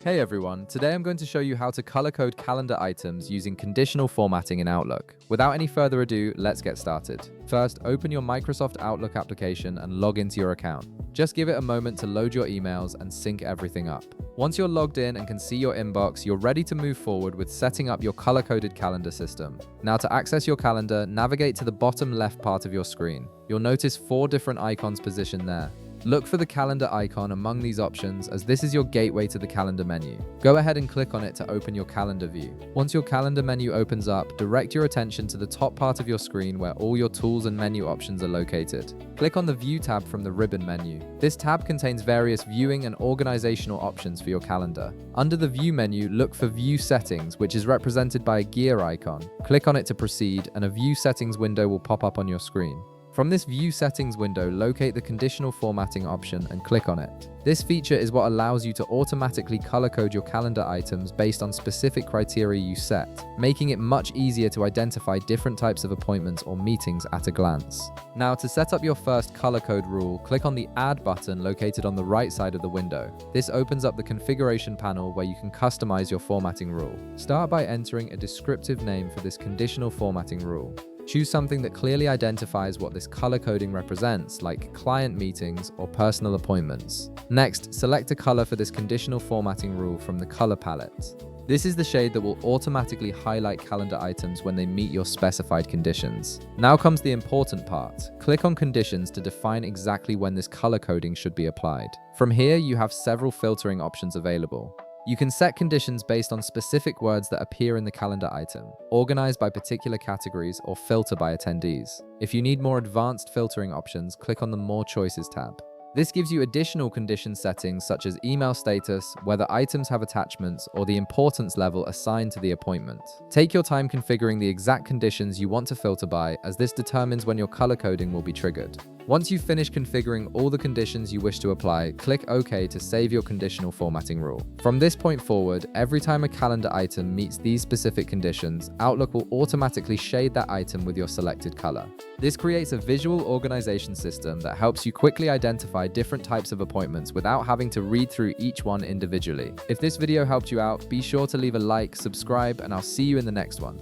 Hey everyone, today I'm going to show you how to color code calendar items using conditional formatting in Outlook. Without any further ado, let's get started. First, open your Microsoft Outlook application and log into your account. Just give it a moment to load your emails and sync everything up. Once you're logged in and can see your inbox, you're ready to move forward with setting up your color-coded calendar system. Now to access your calendar, navigate to the bottom left part of your screen. You'll notice 4 different icons positioned there. Look for the calendar icon among these options, as this is your gateway to the calendar menu. Go ahead and click on it to open your calendar view. Once your calendar menu opens up, direct your attention to the top part of your screen where all your tools and menu options are located. Click on the View tab from the ribbon menu. This tab contains various viewing and organizational options for your calendar. Under the View menu, look for View Settings, which is represented by a gear icon. Click on it to proceed, and a View Settings window will pop up on your screen. From this View Settings window, locate the Conditional Formatting option and click on it. This feature is what allows you to automatically color code your calendar items based on specific criteria you set, making it much easier to identify different types of appointments or meetings at a glance. Now, to set up your first color code rule, click on the Add button located on the right side of the window. This opens up the configuration panel where you can customize your formatting rule. Start by entering a descriptive name for this conditional formatting rule. Choose something that clearly identifies what this color coding represents, like client meetings or personal appointments. Next, select a color for this conditional formatting rule from the color palette. This is the shade that will automatically highlight calendar items when they meet your specified conditions. Now comes the important part. Click on Conditions to define exactly when this color coding should be applied. From here, you have several filtering options available. You can set conditions based on specific words that appear in the calendar item, organize by particular categories, or filter by attendees. If you need more advanced filtering options, click on the More Choices tab. This gives you additional condition settings such as email status, whether items have attachments, or the importance level assigned to the appointment. Take your time configuring the exact conditions you want to filter by, as this determines when your color coding will be triggered. Once you've finished configuring all the conditions you wish to apply, click OK to save your conditional formatting rule. From this point forward, every time a calendar item meets these specific conditions, Outlook will automatically shade that item with your selected color. This creates a visual organization system that helps you quickly identify different types of appointments without having to read through each one individually. If this video helped you out, be sure to leave a like, subscribe, and I'll see you in the next one.